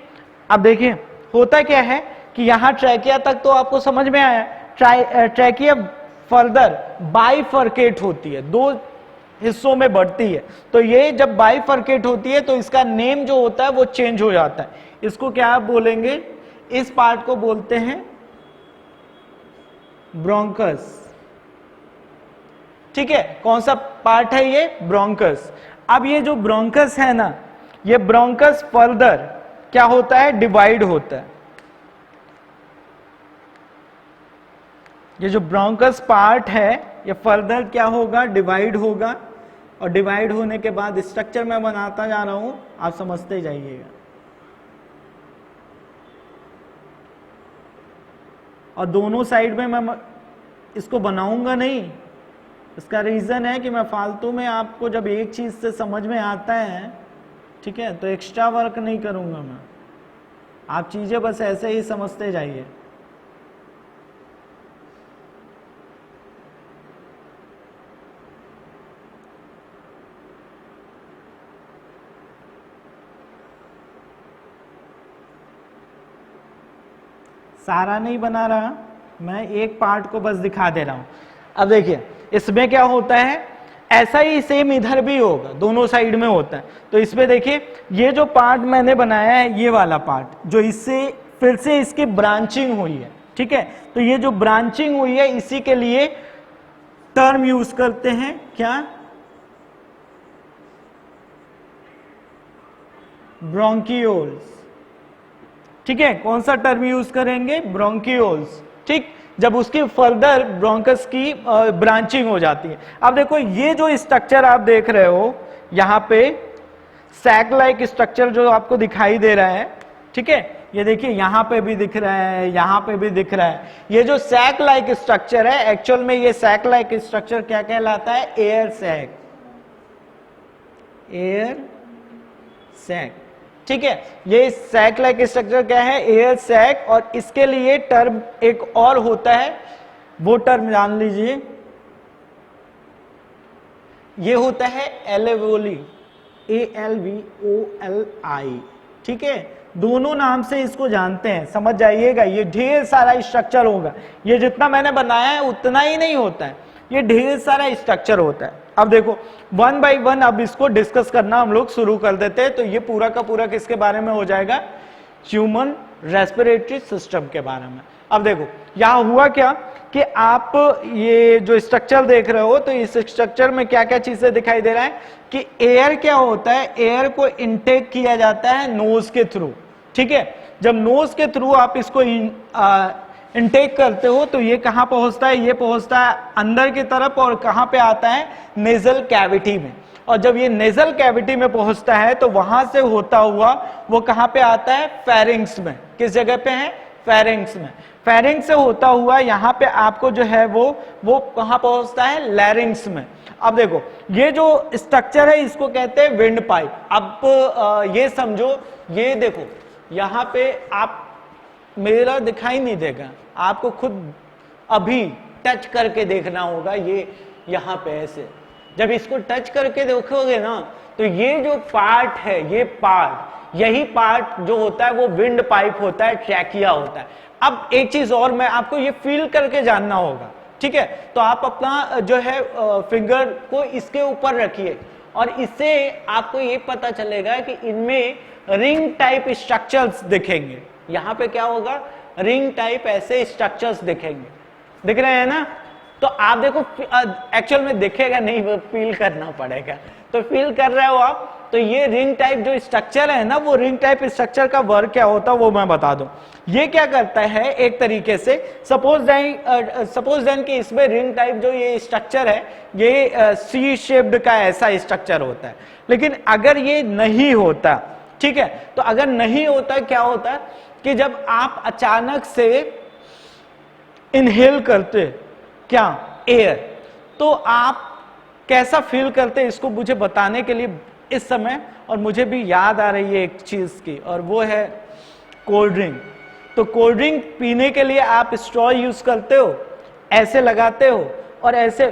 Speaker 1: अब देखिए होता क्या है कि यहां ट्रैकिया तक तो आपको समझ में आया। ट्रैकिया फर्दर बाइफर्केट होती है, दो हिस्सों में बढ़ती है। तो ये जब बाइफर्केट होती है तो इसका नेम जो होता है वो चेंज हो जाता है। इसको क्या आप बोलेंगे, इस पार्ट को बोलते हैं ब्रोंकस। ठीक है, कौन सा पार्ट है ये, ब्रोंकस। अब ये जो ब्रोंकस है ना, ये ब्रोंकस फर्दर क्या होता है, डिवाइड होता है। ये जो ब्रोंकस पार्ट है ये फर्दर क्या होगा, डिवाइड होगा। और डिवाइड होने के बाद स्ट्रक्चर मैं बनाता जा रहा हूं, आप समझते जाइएगा। और दोनों साइड में मैं इसको बनाऊंगा नहीं, इसका रीजन है कि मैं फालतू में आपको जब एक चीज से समझ में आता है, ठीक है, तो एक्स्ट्रा वर्क नहीं करूंगा मैं, आप चीजें बस ऐसे ही समझते जाइए। सारा नहीं बना रहा मैं, एक पार्ट को बस दिखा दे रहा हूं। अब देखिए इसमें क्या होता है, ऐसा ही सेम इधर भी होगा, दोनों साइड में होता है। तो इसमें देखिए ये जो पार्ट मैंने बनाया है, ये वाला पार्ट जो इससे फिर से इसकी ब्रांचिंग हुई है। ठीक है, तो ये जो ब्रांचिंग हुई है इसी के लिए टर्म यूज करते हैं क्या, ब्रोंकियोल्स। ठीक है, कौन सा टर्म यूज करेंगे, ब्रोंकियोल्स। ठीक, जब उसकी फर्दर ब्रोंकस की ब्रांचिंग हो जाती है। अब देखो ये जो स्ट्रक्चर आप देख रहे हो यहां पे, सैक लाइक स्ट्रक्चर जो आपको दिखाई दे रहा है, ठीक है, ये देखिए यहां पे भी दिख रहा है, यहां पे भी दिख रहा है। ये जो सैक लाइक स्ट्रक्चर है, एक्चुअल में ये सैक लाइक स्ट्रक्चर क्या कहलाता है, एयर सैक, एयर सैक। ठीक है, ये सैक लाइक स्ट्रक्चर क्या है, एयर सैक। और इसके लिए टर्म एक और होता है, वो टर्म जान लीजिए, ये होता है एल्वेओली, ALVOLI। ठीक है, दोनों नाम से इसको जानते हैं, समझ जाइएगा। ये ढेर सारा स्ट्रक्चर होगा, ये जितना मैंने बनाया है उतना ही नहीं होता है, ये ढेर सारा स्ट्रक्चर होता है। अब देखो वन बाय वन अब इसको डिस्कस करना हम लोग शुरू कर देते हैं। तो ये पूरा का पूरा किसके बारे में हो जाएगा, ह्यूमन रेस्पिरेटरी सिस्टम के बारे में। अब देखो यहां हुआ क्या कि आप ये जो स्ट्रक्चर देख रहे हो, तो इस स्ट्रक्चर में क्या क्या चीजें दिखाई दे रहा है कि एयर क्या होता है, एयर को इनटेक किया जाता है नोज के थ्रू। ठीक है, जब नोज के थ्रू आप इसको इनटेक करते हो तो ये कहां पहुंचता है, ये पहुंचता है अंदर की तरफ, और कहां पे आता है, नेजल कैविटी में। और जब ये नेजल कैविटी में पहुंचता है तो वहां से होता हुआ वो कहां पे आता है, फेरिंग्स में। किस जगह पे है, फेरिंग्स में। फेरिंग्स से होता हुआ यहां पे आपको जो है वो कहां पहुंचता है, लैरिंग्स में। अब देखो ये जो स्ट्रक्चर है इसको कहते हैं विंड पाइप। अब ये समझो, ये देखो यहां पे आप, मेरा दिखाई नहीं देगा, आपको खुद अभी टच करके देखना होगा। ये यहां पे ऐसे जब इसको टच करके देखोगे ना, तो ये जो पार्ट है, ये पार्ट, यही पार्ट जो होता है वो विंड पाइप होता है, ट्रैकिया होता है। अब एक चीज और, मैं आपको ये फील करके जानना होगा। ठीक है, तो आप अपना जो है फिंगर को इसके ऊपर रखिए और इससे आपको ये पता चलेगा कि इनमें रिंग टाइप स्ट्रक्चर्स दिखेंगे। यहां पे क्या होगा, रिंग टाइप ऐसे स्ट्रक्चर्स दिखेंगे, दिख रहे हैं ना। तो आप देखो एक्चुअल में दिखेगा नहीं, वो फील करना पड़ेगा। तो फील कर रहे हो आप, तो ये रिंग टाइप जो स्ट्रक्चर है ना, वो रिंग टाइप स्ट्रक्चर का वर्क क्या होता है वो मैं बता दूं। ये क्या करता है, एक तरीके से सपोज देन कि इसमें रिंग टाइप जो ये स्ट्रक्चर है, ये सी शेप्ड का ऐसा स्ट्रक्चर होता है। लेकिन अगर ये नहीं होता, ठीक है। तो अगर नहीं होता, क्या होता है कि जब आप अचानक से इनहेल करते क्या एयर, तो आप कैसा फील करते, इसको मुझे बताने के लिए इस समय, और मुझे भी याद आ रही है एक चीज की, और वो है कोल्ड ड्रिंक। तो कोल्ड ड्रिंक पीने के लिए आप स्ट्रॉ यूज करते हो, ऐसे लगाते हो और ऐसे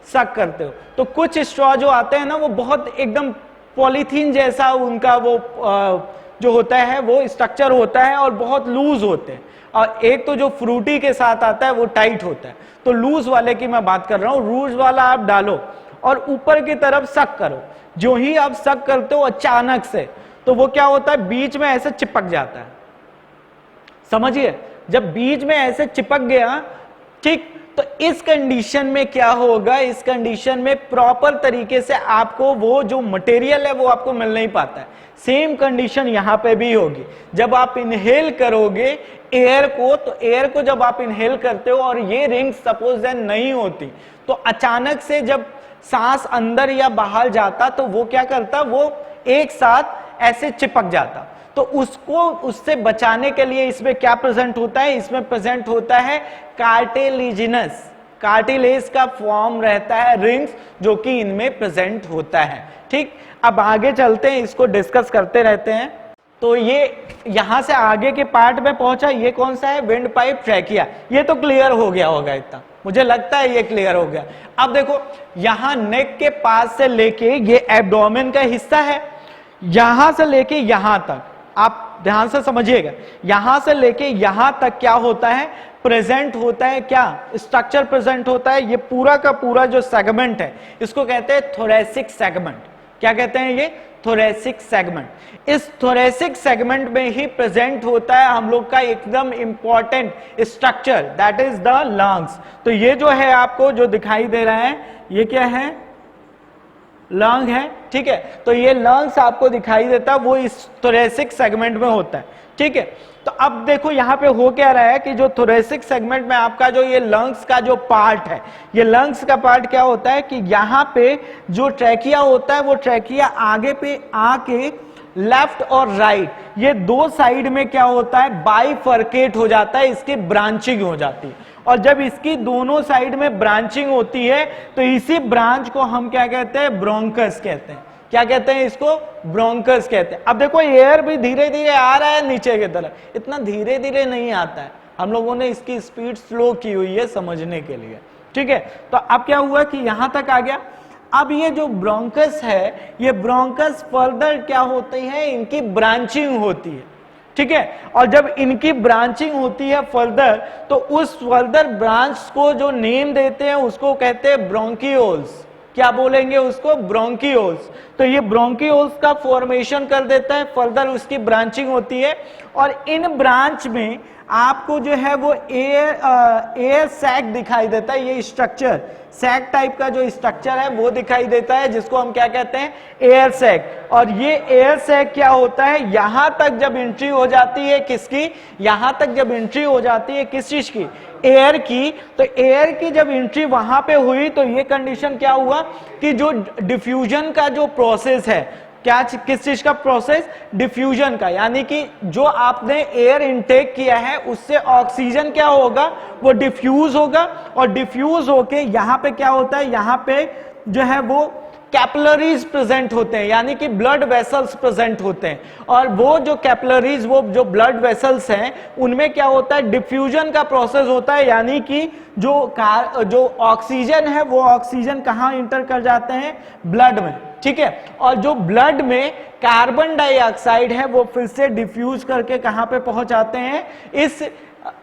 Speaker 1: सक करते हो। तो कुछ स्ट्रॉ जो आते हैं ना, वो बहुत एकदम पॉलीथीन जैसा उनका वो जो होता है वो स्ट्रक्चर होता है और बहुत लूज होते हैं, और एक तो जो फ्रूटी के साथ आता है वो टाइट होता है। तो लूज वाले की मैं बात कर रहा हूं। लूज वाला आप डालो और ऊपर की तरफ सक करो। जो ही आप सक करते हो अचानक से, तो वो क्या होता है, बीच में ऐसे चिपक जाता है। समझिए, जब बीच में ऐसे चिपक गया, ठीक, तो इस कंडीशन में क्या होगा, इस कंडीशन में प्रॉपर तरीके से आपको वो जो मटेरियल है वो आपको मिल नहीं पाता है। सेम कंडीशन यहां पे भी होगी। जब आप इनहेल करोगे एयर को, तो एयर को जब आप इनहेल करते हो और ये रिंग सपोज देन नहीं होती, तो अचानक से जब सांस अंदर या बाहर जाता, तो वो क्या करता, वो एक साथ ऐसे चिपक जाता। तो उसको, उससे बचाने के लिए इसमें क्या प्रेजेंट होता है, इसमें प्रेजेंट होता है कार्टिलेजिनस, कार्टिलेज का फॉर्म रहता है रिंग्स, जो कि इनमें प्रेजेंट होता है। ठीक, अब आगे चलते हैं, इसको डिस्कस करते रहते हैं। तो ये यहां से आगे के पार्ट में पहुंचा, ये कौन सा है, विंड पाइप ट्रैकिया। ये तो क्लियर हो गया होगा, इतना मुझे लगता है ये क्लियर हो गया। अब देखो, यहां नेक के पास से लेके ये एब्डोमेन का हिस्सा है, यहां से लेके यहां तक, आप ध्यान से समझिएगा, यहां से लेके यहां तक क्या होता है, प्रेजेंट होता है, क्या स्ट्रक्चर प्रेजेंट होता है। ये पूरा का पूरा जो सेगमेंट है, इसको कहते हैं थोरेसिक सेगमेंट। क्या कहते हैं ये, थोरेसिक सेगमेंट। इस थोरेसिक सेगमेंट में ही प्रेजेंट होता है हम लोग का एकदम important structure, that is the lungs. तो ये जो है आपको जो दिखाई दे रहा है, ये क्या है, लंग है। ठीक है, तो ये लंग्स आपको दिखाई देता है, वो इस थोरेसिक सेगमेंट में होता है। ठीक है, तो अब देखो यहां पे हो क्या रहा है कि जो थोरेसिक सेगमेंट में आपका जो ये लंग्स का जो पार्ट है, ये लंग्स का पार्ट क्या होता है कि यहां पे जो ट्रैकिया होता है, वो ट्रैकिया आगे पे आके लेफ्ट और राइट, ये दो साइड में क्या होता है, बाइफर्केट हो जाता है, इसकी ब्रांचिंग हो जाती है। और जब इसकी दोनों साइड में ब्रांचिंग होती है, तो इसी ब्रांच को हम क्या कहते हैं, ब्रोंकस कहते हैं। क्या कहते हैं इसको, ब्रोंकस कहते हैं। अब देखो एयर भी धीरे धीरे आ रहा है नीचे की तरफ, इतना धीरे धीरे नहीं आता है, हम लोगों ने इसकी स्पीड स्लो की हुई है समझने के लिए। ठीक है, तो अब क्या हुआ कि यहां तक आ गया। अब ये जो ब्रोंकस है, ये ब्रोंकस फर्दर क्या होती है, इनकी ब्रांचिंग होती है। ठीक है, और जब इनकी ब्रांचिंग होती है फर्दर, तो उस फर्दर ब्रांच को जो नेम देते हैं उसको कहते हैं ब्रोंकियोल्स। क्या बोलेंगे उसको, ब्रोंकियोल्स। तो ये ब्रोंकियोल्स का फॉर्मेशन कर देता है, फर्दर उसकी ब्रांचिंग होती है, और इन ब्रांच में आपको जो है वो एयर सैक दिखाई देता है। ये स्ट्रक्चर, सैक टाइप का जो स्ट्रक्चर है वो दिखाई देता है, जिसको हम क्या कहते हैं, एयर सैक। और ये एयर सैक क्या होता है, यहां तक जब एंट्री हो जाती है, किसकी, यहां तक जब एंट्री हो जाती है किस चीज की, एयर की, तो एयर की जब एंट्री वहां पे हुई, तो ये कंडीशन क्या हुआ कि जो डिफ्यूजन का जो प्रोसेस है, क्या, किस चीज का प्रोसेस, डिफ्यूजन का, यानी कि जो आपने एयर इनटेक किया है उससे ऑक्सीजन क्या होगा, वो डिफ्यूज होगा, और डिफ्यूज होके यहां पे क्या होता है, यहां पे जो है वो कैपिलरीज प्रेजेंट होते हैं, यानी कि ब्लड वेसल्स प्रेजेंट होते हैं। और वो जो कैपिलरीज, वो जो ब्लड वेसल्स हैं, उनमें क्या होता है, डिफ्यूजन का प्रोसेस होता है, यानी कि जो ऑक्सीजन है वो ऑक्सीजन कहां इंटर कर जाते हैं, ब्लड में। ठीक है, और जो ब्लड में कार्बन डाइऑक्साइड है वो फिर से डिफ्यूज करके कहां पे पहुंच आते हैं, इस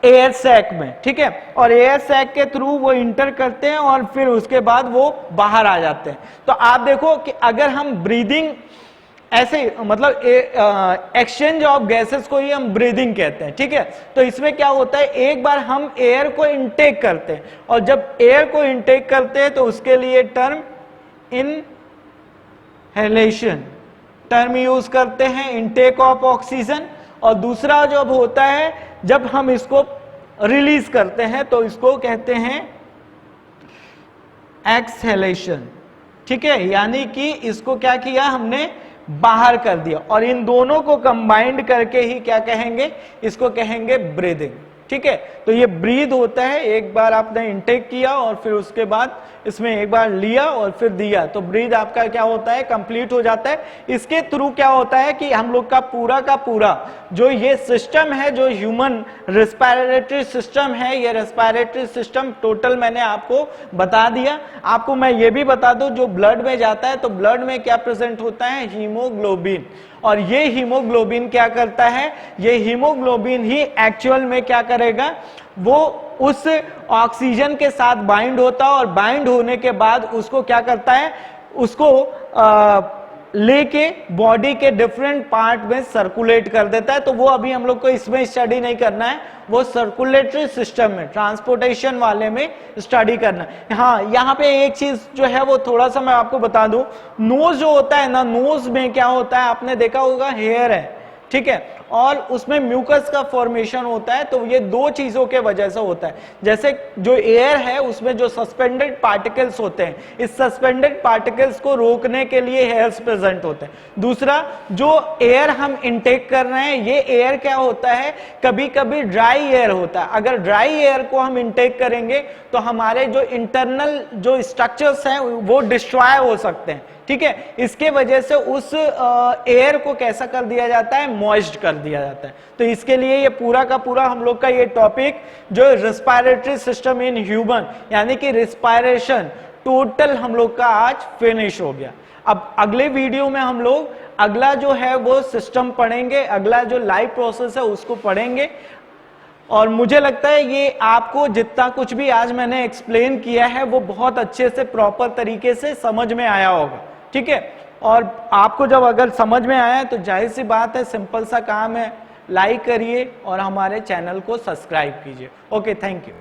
Speaker 1: एयर सैक में। ठीक है, और एयर सैक के थ्रू वो इंटर करते हैं और फिर उसके बाद वो बाहर आ जाते हैं। तो आप देखो कि अगर हम ब्रीदिंग ऐसे, मतलब एक्सचेंज ऑफ गैसेस को ही हम ब्रीदिंग कहते हैं। ठीक है, तो इसमें क्या होता है, एक बार हम एयर को इनटेक करते हैं, और जब एयर को इनटेक करते हैं तो उसके लिए टर्म इनहेलेशन टर्म यूज करते हैं, इनटेक ऑफ ऑक्सीजन। और दूसरा जब होता है, जब हम इसको रिलीज करते हैं, तो इसको कहते हैं एक्सहेलेशन। ठीक है, यानी कि इसको क्या किया हमने, बाहर कर दिया, और इन दोनों को कंबाइंड करके ही क्या कहेंगे, इसको कहेंगे ब्रीदिंग। ठीक है, तो ये ब्रीद होता है, एक बार आपने इनटेक किया और फिर उसके बाद इसमें एक बार लिया और फिर दिया, तो ब्रीद आपका क्या होता है, कंप्लीट हो जाता है। इसके थ्रू क्या होता है कि हम लोग का पूरा जो ये सिस्टम है, जो ह्यूमन रेस्पिरेटरी सिस्टम है, ये रेस्पिरेटरी सिस्टम टोटल मैंने आपको बता दिया। आपको मैं ये भी बता दूं, जो ब्लड में जाता है तो ब्लड में क्या प्रेजेंट होता है, हीमोग्लोबिन, और ये हीमोग्लोबिन क्या करता है, ये हीमोग्लोबिन ही एक्चुअल में क्या करेगा, वो उस ऑक्सीजन के साथ बाइंड होता है, और बाइंड होने के बाद उसको क्या करता है, उसको लेके बॉडी के डिफरेंट पार्ट में सर्कुलेट कर देता है। तो वो अभी हम लोग को इसमें स्टडी नहीं करना है, वो सर्कुलेटरी सिस्टम में, ट्रांसपोर्टेशन वाले में स्टडी करना है। हाँ, यहाँ पे एक चीज जो है वो थोड़ा सा मैं आपको बता दूं, नोज जो होता है ना, नोज में क्या होता है, आपने देखा होगा हेयर है, ठीक है, और उसमें म्यूकस का फॉर्मेशन होता है, तो ये दो चीजों के वजह से होता है। जैसे जो एयर है उसमें जो सस्पेंडेड पार्टिकल्स होते हैं, इस सस्पेंडेड पार्टिकल्स को रोकने के लिए हेयर्स प्रेजेंट होते हैं। दूसरा, जो एयर हम इनटेक कर रहे हैं, ये एयर क्या होता है, कभी कभी ड्राई एयर होता है। अगर ड्राई एयर को हम इनटेक करेंगे तो हमारे जो इंटरनल जो स्ट्रक्चर्स हैं वो डिस्ट्रॉय हो सकते हैं। ठीक है, इसके वजह से उस एयर को कैसा कर दिया जाता है, मॉइस्ट कर दिया जाता है। तो इसके लिए ये पूरा का पूरा हम लोग का ये टॉपिक जो रेस्पिरेटरी सिस्टम इन ह्यूमन, यानी कि रिस्पायरेशन, टोटल हम लोग का आज फिनिश हो गया। अब अगले वीडियो में हम लोग अगला जो है वो सिस्टम पढ़ेंगे, अगला जो लाइफ प्रोसेस है उसको पढ़ेंगे। और मुझे लगता है ये आपको जितना कुछ भी आज मैंने एक्सप्लेन किया है वो बहुत अच्छे से प्रॉपर तरीके से समझ में आया होगा। ठीक है, और आपको जब अगर समझ में आया तो जाहिर सी बात है, सिंपल सा काम है, लाइक करिए और हमारे चैनल को सब्सक्राइब कीजिए। Okay, thank you.